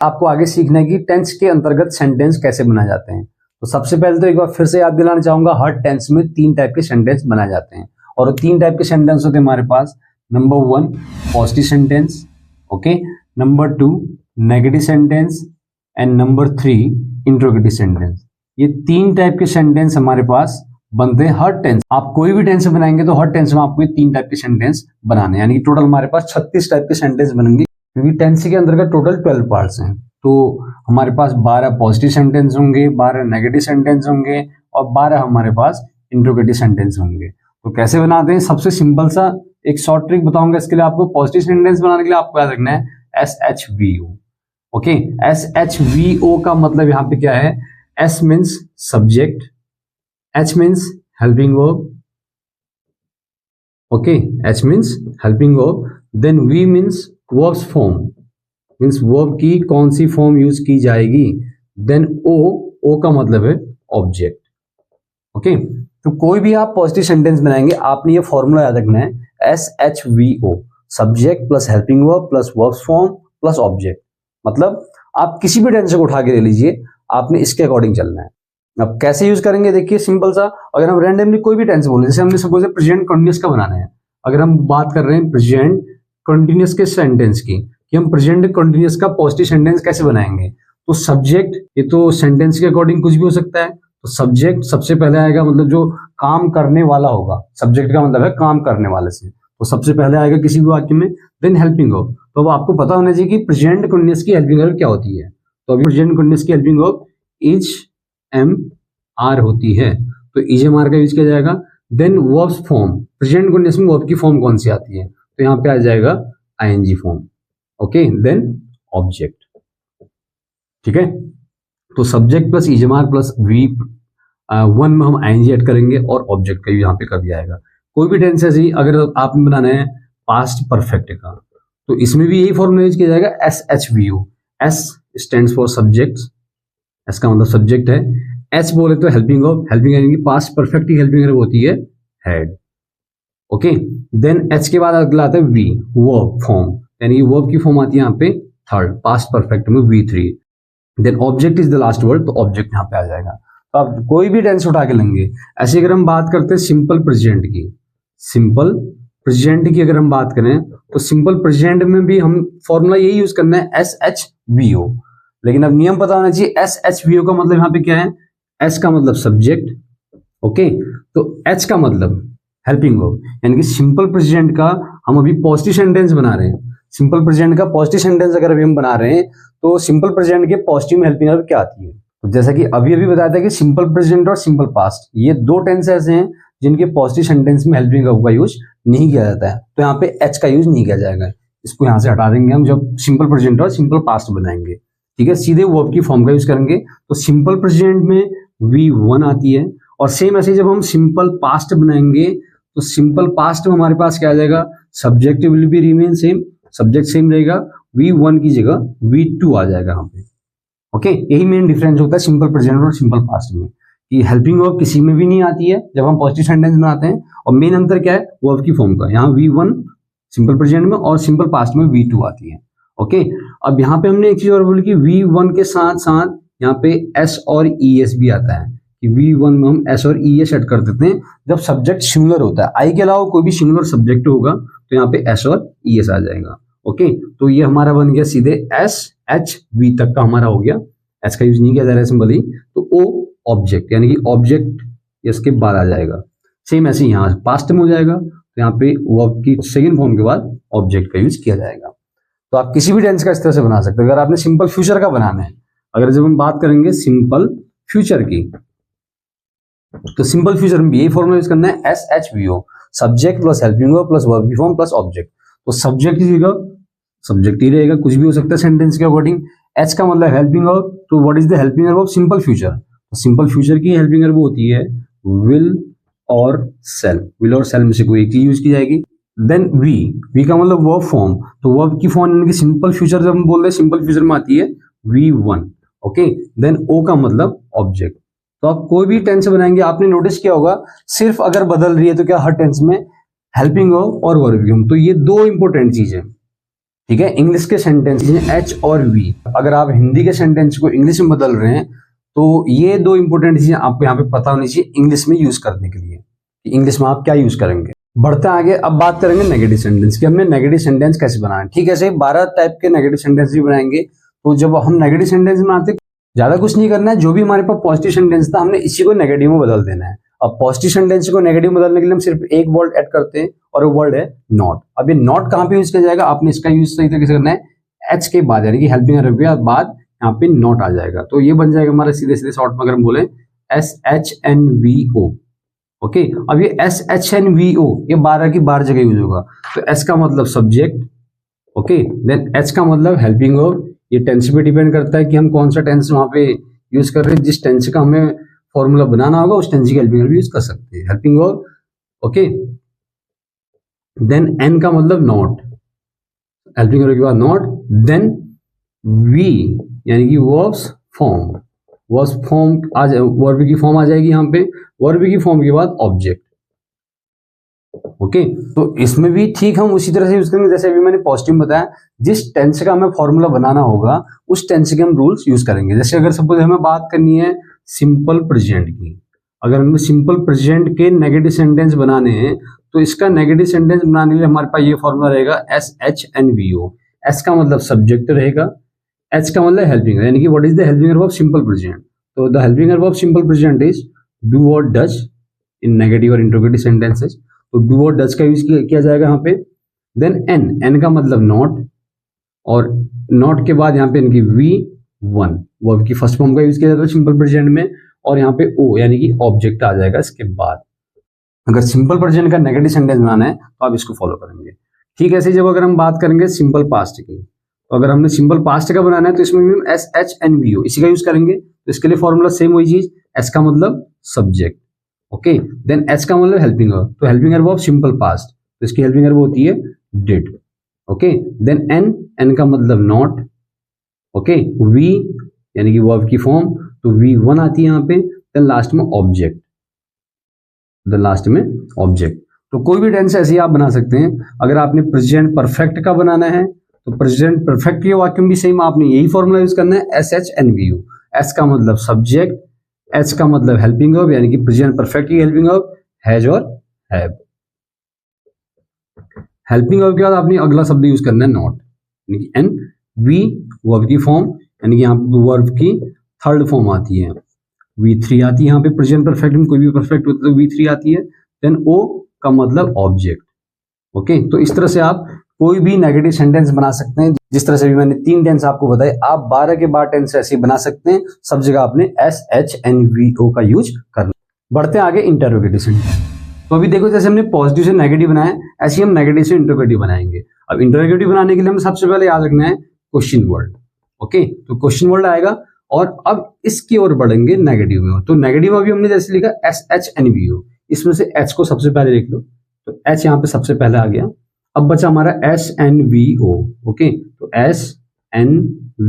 आपको आगे सीखना है कि टेंस के अंतर्गत सेंटेंस कैसे बनाए जाते हैं। तो सबसे पहले तो एक बार फिर से याद दिलाना चाहूंगा, हर टेंस में 3 टाइप के सेंटेंस बनाए जाते हैं और वो 3 टाइप के सेंटेंस होते हैं हमारे पास। Number 1 positive sentence, okay, number 2 negative sentence and number 3 interrogative sentence. ये 3 टाइप के सेंटेंस हमारे पास बनते हैं हर टेंस। आप कोई भी टेंस बनाएंगे तो हर टेंस में आपको ये 3 टाइप के सेंटेंस बनाने हैं, यानी कि टोटल हमारे पास 36 टाइप के सेंटेंस बनेंगे, क्योंकि टेंस के अंतर्गत टोटल 12 पार्ट्स हैं। तो हमारे पास 12 पॉजिटिव सेंटेंस होंगे, 12 नेगेटिव सेंटेंस होंगे और 12 हमारे पास इंट्रोगेटिव सेंटेंस होंगे। तो कैसे बनाते हैं, सबसे सिंपल सा एक शॉर्ट ट्रिक बताऊंगा इसके लिए। आपको पॉजिटिव सेंटेंस बनाने के लिए आपको याद रखना है SHVO। ओके, SHVO का मतलब यहाँ पे क्या है, S means subject, H means helping verb, okay, H means helping verb, then V means verbs form, means verb की कौन सी फॉर्म यूज की जाएगी, देन O का मतलब है ऑब्जेक्ट। ओके, तो कोई भी आप पॉजिटिव सेंटेंस बनाएंगे आपने ये फॉर्मूला याद रखना है, SHVO, subject plus helping verb plus verbs form plus object. मतलब आप किसी भी टेंस को उठा के ले लीजिए, आपने इसके अकॉर्डिंग चलना है। अब कैसे यूज करेंगे देखिए, सिंपल सा, अगर हम रैंडमली कोई भी टेंस बोले, जैसे हमने सपोज प्रेजेंट कंटिन्यूअस का बनाना है, अगर हम बात कर रहे हैं प्रेजेंट कंटिन्यूअस के सेंटेंस की कि हम प्रेजेंट कंटिन्यूअस का पॉजिटिव सेंटेंस कैसे बनाएंगे, तो सब्जेक्ट, ये तो सेंटेंस के अकॉर्डिंग कुछ भी हो सकता है, तो सब्जेक्ट सबसे पहले आएगा, मतलब जो काम करने वाला होगा, सब्जेक्ट का मतलब है काम करने वाले से, तो सबसे पहले आएगा किसी भी वाक्य में, देन हेल्पिंग वर्ब। तो अब आपको पता होना चाहिए कि प्रेजेंट कंटिन्यूअस की हेल्पिंग वर्ब क्या होती है। तो अभी प्रेजेंट कंटिन्यूअस की हेल्पिंग वर्ब HMR होती है, तो HMR का यूज किया जाएगा। Then verbs form, present continuous में वर्ब की फॉर्म कौन सी आती है, तो यहाँ पे आ जाएगा ING form, okay, then object. ठीक है, तो subject plus HMR plus V1 में हम ING ऐड करेंगे और ऑब्जेक्ट का यहाँ पे कर दिया जाएगा। कोई भी टेंस ऐसी अगर आपने बनाना है पास्ट परफेक्ट का, तो इसमें भी यही फॉर्मूला यूज किया जाएगा, SHVO। S stands for subject, S का मतलब सब्जेक्ट है, H बोले तो हेल्पिंग वर्ब, हेल्पिंग यानी कि पास्ट परफेक्ट की हेल्पिंग वर्ब होती है हेड, ओके, देन H के बाद अगला आता है V, वर्ब फॉर्म, यानी कि वर्ब की फॉर्म आती है यहाँ पे थर्ड, पास्ट परफेक्ट में V3, then object is the last word, तो ऑब्जेक्ट यहाँ पे आ जाएगा। तो आप कोई भी टेंस उठा के लेंगे। ऐसे अगर हम बात करते हैं सिंपल प्रेजेंट की, सिंपल प्रेजेंट की अगर हम बात करें तो सिंपल प्रेजेंट में भी हम फॉर्मूला यही यूज करना है, SHVO। लेकिन अब नियम पता होना चाहिए, SHVO का मतलब यहाँ पे क्या है, S का मतलब सब्जेक्ट, ओके, तो H का मतलब हेल्पिंग वर्ब, यानी कि सिंपल प्रेजेंट का हम अभी पॉजिटिव सेंटेंस बना रहे हैं। सिंपल प्रेजेंट का पॉजिटिव सेंटेंस अगर अभी हम बना रहे हैं तो सिंपल प्रेजेंट के पॉजिटिव में हेल्पिंग वर्ब क्या आती है, तो जैसा कि अभी बताया था कि सिंपल प्रेजेंट और सिंपल पास्ट, ये 2 टेंस ऐसे हैं जिनके पॉजिटिव सेंटेंस में हेल्पिंग वर्ब का यूज नहीं किया जाता है, तो यहाँ पे H का यूज नहीं किया जाएगा। इसको यहाँ से हटा देंगे हम जब सिंपल प्रेजेंट और सिंपल पास्ट बनाएंगे। ठीक है, सीधे वर्ब की फॉर्म का यूज करेंगे। तो सिंपल प्रेजेंट में V1 आती है, और सेम ऐसे जब हम सिंपल पास्ट बनाएंगे तो सिंपल पास्ट में हमारे पास क्या आ जाएगा, subject will be remain same, subject same रहेगा, V1 की जगह V2 आ जाएगा यहाँ पे। ओके, यही मेन डिफरेंस होता है सिंपल प्रेजेंट और सिंपल पास्ट में, कि हेल्पिंग वर्ब किसी में भी नहीं आती है जब हम पॉजिटिव सेंटेंस बनाते हैं, और मेन अंतर क्या है, वर्ब की फॉर्म का, यहाँ V1 सिंपल प्रेजेंट में और सिंपल पास्ट में V2 आती है। ओके, अब यहाँ पे हमने एक चीज और बोली कि V1 के साथ साथ यहाँ पे S और ES भी आता है, कि V1 में हम S और ES ऐड कर देते हैं जब सब्जेक्ट सिमिलर होता है। I के अलावा कोई भी सिमिलर सब्जेक्ट होगा तो यहाँ पे S और ES आ जाएगा। ओके, तो ये हमारा बन गया सीधे SHV तक का हमारा हो गया, S का यूज नहीं किया जा रहा है सिंपली, तो O ऑब्जेक्ट, यानी कि ऑब्जेक्ट इसके बाद आ जाएगा। सेम ऐसे यहाँ पास्ट में हो जाएगा, तो यहाँ पे वर्ब की सेकेंड फॉर्म के बाद ऑब्जेक्ट का यूज किया जाएगा। तो आप किसी भी टेंस का इस तरह से बना सकते हैं। अगर आपने सिंपल फ्यूचर का बनाना है, अगर जब हम बात करेंगे सिंपल फ्यूचर की, तो सिंपल फ्यूचर में भी यही फॉर्मूला यूज करना है, SHVO, subject plus helping verb plus verb की फॉर्म प्लस ऑब्जेक्ट। तो सब्जेक्ट की जगह सब्जेक्ट ही रहेगा, कुछ भी हो सकता है सेंटेंस के अकॉर्डिंग। H का मतलब हेल्पिंग वर्ब, तो what is the helping verb of simple future, तो सिंपल फ्यूचर की हेल्पिंग वर्ब होती है विल और सेल, विल और सेल में से कोई एक चीज यूज की जाएगी। देन V का मतलब वर्ब फॉर्म, तो वर्ब की फॉर्म यानी कि सिंपल फ्यूचर जब हम बोल रहे हैं सिंपल फ्यूचर में आती है V1, ओके, देन O का मतलब ऑब्जेक्ट। तो आप कोई भी टेंस बनाएंगे, आपने नोटिस किया होगा सिर्फ अगर बदल रही है तो क्या हर टेंस में हेल्पिंग वर्ब और वर्ब की फॉर्म, तो ये 2 इंपॉर्टेंट चीज है। ठीक है। इंग्लिश के सेंटेंस एच और वी, अगर आप हिंदी के सेंटेंस को इंग्लिश में बदल रहे हैं तो ये दो इंपॉर्टेंट चीजें आपको यहाँ पे पता होनी चाहिए इंग्लिश में यूज करने के लिए, कि इंग्लिश में आप क्या यूज करेंगे। बढ़ते आगे, अब बात करेंगे नेगेटिव सेंटेंस की, हमने नेगेटिव सेंटेंस कैसे बनाना है। ठीक है, ऐसे 12 टाइप के नेगेटिव सेंटेंस भी बनाएंगे। तो जब हम नेगेटिव सेंटेंस बनाते ज्यादा कुछ नहीं करना है, जो भी हमारे पास पॉजिटिव सेंटेंस था हमने इसी को नेगेटिव में बदल देना है। अब पॉजिटिव सेंटेंस को नेगेटिव में बदलने के लिए हम सिर्फ एक वर्ड ऐड करते हैं और वो वर्ड है नॉट। अब ये नॉट कहाँ पे यूज किया जाएगा, आपने इसका यूज सही तरीके से करना है एच के बाद, यानी कि हेल्पिंग वर्ब के बाद यहाँ पे नॉट आ जाएगा। तो ये बन जाएगा हमारा सीधे सीधे शॉर्ट में अगर हम बोले SHNVO। ओके, अब ये SHNVO ये 12 की 12 जगह यूज होगा। तो S का मतलब सब्जेक्ट, ओके, देन H का मतलब हेल्पिंग वर्ब। ये टेंस पे डिपेंड करता है कि हम कौन सा टेंस वहां पे यूज कर रहे हैं। जिस टेंस का हमें फॉर्मूला बनाना होगा उस टेंस की हेल्पिंग वर्ब यूज कर सकते हैं, helping verb. Okay, then N का मतलब नॉट, हेल्पिंग वर्ब के बाद नॉट। देन V यानी कि verbs form, verbs form verb की फॉर्म आ जाएगी यहाँ पे। वर्ब की फॉर्म के बाद ऑब्जेक्ट। ओके, तो इसमें भी ठीक हम उसी तरह से यूज करेंगे जैसे अभी मैंने पॉजिटिव में बताया। जिस टेंस का हमें फॉर्मूला बनाना होगा उस टेंस के हम रूल्स यूज करेंगे। जैसे अगर सपोज हमें बात करनी है सिंपल प्रेजेंट की, अगर हमें सिंपल प्रेजेंट के नेगेटिव सेंटेंस बनाने हैं तो इसका नेगेटिव सेंटेंस बनाने के लिए हमारे पास ये फॉर्मूला रहेगा SHNVO। S का मतलब सब्जेक्ट रहेगा, H का मतलब हेल्पिंग, यानी कि what is the helping verb of simple present. तो the helping verb of simple present is do और डज इन नेगेटिव और इंट्रोगेटिव सेंटेंसेस। तो डू और डज का यूज किया जाएगा यहाँ पे। देन N का मतलब नॉट, और नॉट के बाद यहाँ पे इनकी V1 वर्ब की फर्स्ट फॉर्म का यूज किया जाता है सिंपल प्रेजेंट में। और यहाँ पे O यानी कि ऑब्जेक्ट आ जाएगा इसके बाद। अगर सिंपल प्रेजेंट का नेगेटिव सेंटेंस बनाना है तो आप इसको फॉलो करेंगे। ठीक है, ऐसे जब अगर हम बात करेंगे सिंपल पास्ट की, तो अगर हमने सिंपल पास्ट का बनाना है तो इसमें भी हम SHNVO इसी का यूज करेंगे। तो इसके लिए फॉर्मूला सेम वही चीज, S का मतलब सब्जेक्ट, ओके, देन H का मतलब हेल्पिंग वर्ब। तो helping verb of simple past, तो इसकी हेल्पिंग वर्ब होती है डिड। ओके, देन N का मतलब नॉट, ओके, V यानी कि वर्ब की फॉर्म, तो V1 आती है यहाँ पे। देन लास्ट में ऑब्जेक्ट, देन लास्ट में ऑब्जेक्ट। तो कोई भी टेंस ऐसे ही आप बना सकते हैं। अगर आपने प्रेजेंट परफेक्ट का बनाना है तो प्रेजेंट परफेक्ट के वाक्य में भी सेम आपने यही फॉर्मूला यूज करना है SHNVO। S का मतलब सब्जेक्ट, H का मतलब हेल्पिंग वर्ब यानी कि प्रेजेंट परफेक्ट की हेल्पिंग वर्ब हैज और हैव। हेल्पिंग वर्ब के बाद आपने अगला शब्द यूज करना है नॉट, यानी कि N। V वर्ब की फॉर्म, यानी कि यहाँ पे वर्ब की थर्ड फॉर्म आती है, V3 आती है यहाँ पे। प्रेजेंट परफेक्ट में कोई भी परफेक्ट होता है तो V3 आती है। देन O का मतलब ऑब्जेक्ट। ओके, तो इस तरह से आप कोई भी नेगेटिव सेंटेंस बना सकते हैं। जिस तरह से भी मैंने 3 टेंस आपको बताए, आप 12 के 12 टेंस ऐसे बना सकते हैं। सब जगह आपने SHNVO का यूज करना। बढ़ते हैं आगे इंटरोगेटिव सेंटेंस। तो अभी देखो जैसे हमने पॉजिटिव से नेगेटिव बनाया, ऐसे हम नेगेटिव से इंटरोगेटिव बनाएंगे। अब इंटरोगेटिव बनाने के लिए हमें सबसे पहले याद रखना है क्वेश्चन वर्ड। ओके, तो क्वेश्चन वर्ड आएगा और अब इसकी ओर बढ़ेंगे नेगेटिव में। तो नेगेटिव में भी हमने जैसे लिखा SHNVO, इसमें से H को सबसे पहले लिख लो, तो H यहाँ पे सबसे पहले आ गया। अब बचा हमारा SNVO। ओके, तो SNVO।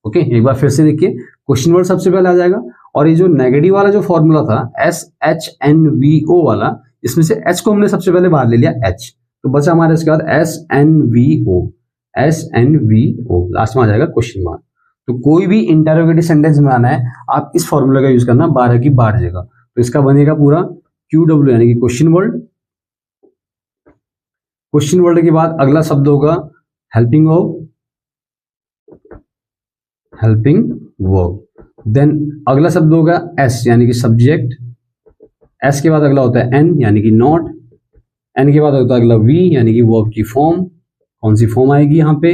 ओके, एक बार फिर से देखिए, क्वेश्चन वर्ड सबसे पहले आ जाएगा और ये जो नेगेटिव वाला जो फॉर्मूला था SHNVO वाला, इसमें से H को हमने सबसे पहले बाहर ले लिया H, तो बचा हमारे इसके बाद SNVO लास्ट में आ जाएगा क्वेश्चन मार्क। तो कोई भी इंटरोगेटिव सेंटेंस बनाना है आप इस फॉर्मूला का यूज करना 12 की 12 जगह। तो इसका बनेगा पूरा QW यानी कि क्वेश्चन वर्ड। क्वेश्चन वर्ड के बाद अगला शब्द होगा helping verb, helping verb. Then अगला शब्द होगा S यानी कि सब्जेक्ट। S के बाद अगला होता है N यानी कि नॉट। N के बाद होता है अगला V यानी कि वर्ब की फॉर्म, कौन सी फॉर्म आएगी यहाँ पे।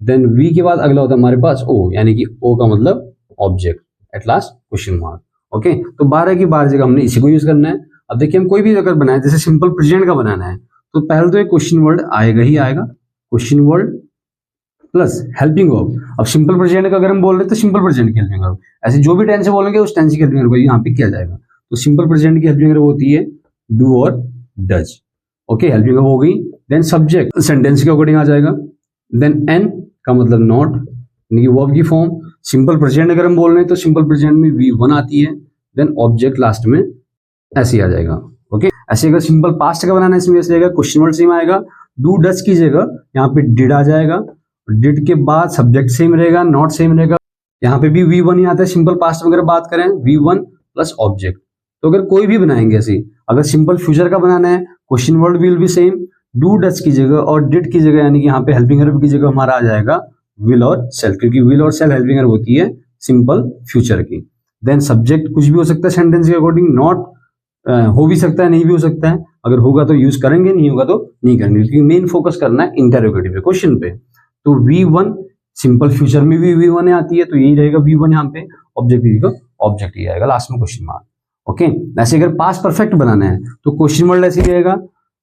देन V के बाद अगला होता है हमारे पास O यानी कि O का मतलब object, at last question mark. Okay, तो 12 की 12 जगह हमने इसी को यूज करना है। अब देखिए हम कोई भी अगर बनाए, जैसे सिंपल प्रेजेंट का बनाना है तो पहले तो एक क्वेश्चन वर्ड आएगा ही आएगा, question word plus helping verb. अब सिंपल प्रेजेंट का अगर हम बोल रहे हैं तो सिंपल प्रेजेंट की हेल्पिंग वर्ब, ऐसे जो भी टेंस बोलेंगे उस टेंस की हेल्पिंग वर्ब यहाँ पे किया जाएगा। तो सिंपल प्रेजेंट की हेल्पिंग वर्ब होती है डू और डज। ओके, हेल्पिंग वर्ब हो गई। देन सब्जेक्ट सेंटेंस के अकॉर्डिंग आ जाएगा। देन N का मतलब नॉट यानी कि वर्ब की फॉर्म। सिंपल प्रेजेंट अगर हम बोल रहे हैं तो सिंपल प्रेजेंट में V1 आती है। देन ऑब्जेक्ट लास्ट में ऐसे आ जाएगा। ओके, ऐसे अगर सिंपल पास्ट का बनाना है इसमें ऐसे आएगा, क्वेश्चन वर्ड सेम आएगा। डू डज की जगह यहाँ पे डिड आ जाएगा, डिड के बाद सब्जेक्ट सेम रहेगा, नॉट सेम रहेगा, यहाँ पे भी V1 ही आता है। सिंपल पास्ट वगैरह बात करें V1 प्लस ऑब्जेक्ट। तो अगर कोई भी बनाएंगे ऐसे, अगर सिंपल फ्यूचर का बनाना है question word will be same, do does की जगह और डिड की जगह यानी कि यहाँ पे हेल्पिंग वर्ब की जगह हमारा आ जाएगा विल और सेल, क्योंकि विल और सेल हेल्पिंग वर्ब होती है सिंपल फ्यूचर की। देन सब्जेक्ट कुछ भी हो सकता है सेंटेंस के अकॉर्डिंग, नॉट हो भी सकता है, नहीं भी हो सकता है, अगर होगा तो यूज करेंगे, नहीं होगा तो नहीं करेंगे, क्योंकि मेन फोकस करना है इंटरोगेटिव पे, क्वेश्चन पे। तो V1 सिंपल फ्यूचर में भी V1 आती है, तो यही रहेगा V1 यहाँ पे, ऑब्जेक्ट ऑब्जेक्ट ही आएगा लास्ट में क्वेश्चन मार्क। ओके, ऐसे अगर पास्ट परफेक्ट बनाना है तो क्वेश्चन वर्ड ऐसे ही रहेगा।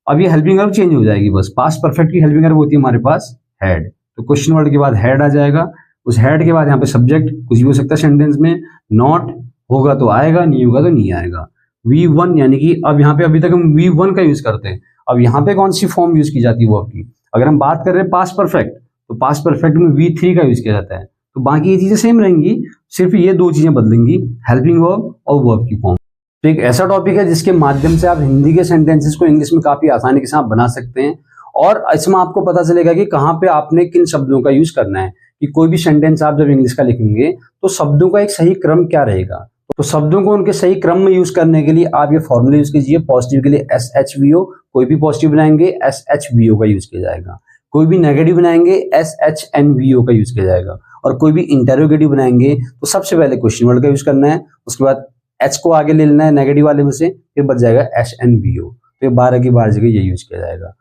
अब ये हेल्पिंग वर्ब चेंज हो जाएगी, बस पास्ट परफेक्ट की हेल्पिंग वर्ब होती है हमारे पास हैड, तो क्वेश्चन वर्ड के बाद हैड आ जाएगा, उस हैड के बाद यहाँ पे सब्जेक्ट कुछ भी हो सकता है सेंटेंस में, नॉट होगा तो आएगा, नहीं होगा तो नहीं आएगा। V1 यानी कि अब यहाँ पे अभी तक हम V1 का यूज करते हैं, अब यहाँ पे कौन सी फॉर्म यूज की जाती है वर्ब की, अगर हम बात कर रहे हैं पास्ट परफेक्ट तो पास्ट परफेक्ट में V3 का यूज किया जाता है, तो बाकी ये चीजें सेम रहेंगी, सिर्फ ये दो चीजें बदलेंगी, हेल्पिंग वर्ब और वर्ब की फॉर्म। तो एक ऐसा टॉपिक है जिसके माध्यम से आप हिंदी के सेंटेंसेस को इंग्लिश में काफी आसानी के साथ बना सकते हैं, और इसमें आपको पता चलेगा कि कहाँ पे आपने किन शब्दों का यूज करना है, कि कोई भी सेंटेंस आप जब इंग्लिश का लिखेंगे तो शब्दों का एक सही क्रम क्या रहेगा। तो शब्दों को उनके सही क्रम में यूज करने के लिए आप ये फॉर्मूला यूज कीजिए। पॉजिटिव के लिए SHVO, कोई भी पॉजिटिव बनाएंगे SHVO का यूज किया जाएगा, कोई भी नेगेटिव बनाएंगे SHNVO का यूज किया जाएगा, और कोई भी इंटरोगेटिव बनाएंगे तो सबसे पहले क्वेश्चन वर्ड का यूज करना है, उसके बाद H को आगे ले लेना है नेगेटिव वाले में से, फिर बच जाएगा SNVO। तो ये 12 की 12 जगह ये यूज किया जाएगा।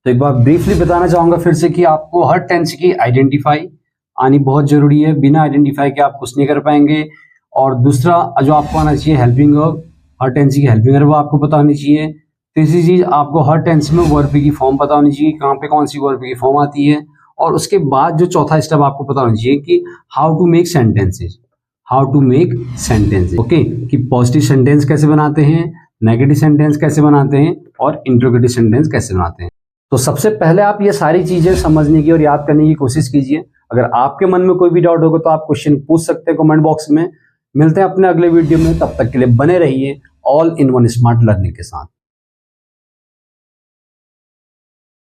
तो एक बार ब्रीफली बताना चाहूंगा फिर से कि आपको हर टेंस की आइडेंटिफाई आनी बहुत जरूरी है, बिना आइडेंटिफाई के आप कुछ नहीं कर पाएंगे। और दूसरा जो आपको आना चाहिए हेल्पिंग वर्ब, हर टेंस की हेल्पिंग वर्ब आपको पता होनी चाहिए। तीसरी चीज आपको हर टेंस में वर्ब की फॉर्म पता होनी चाहिए, कहाँ पे कौन सी वर्ब की फॉर्म आती है। और उसके बाद जो चौथा स्टेप आपको पता होना चाहिए कि how to make sentences, how to make sentences. Okay, कि पॉजिटिव सेंटेंस कैसे बनाते हैं, नेगेटिव सेंटेंस कैसे बनाते हैं, और इंटरोगेटिव सेंटेंस कैसे बनाते हैं। तो सबसे पहले आप ये सारी चीजें समझने की और याद करने की कोशिश कीजिए। अगर आपके मन में कोई भी डाउट होगा तो आप क्वेश्चन पूछ सकते हैं कमेंट बॉक्स में। मिलते हैं अपने अगले वीडियो में, तब तक के लिए बने रहिए all in one smart learning के साथ।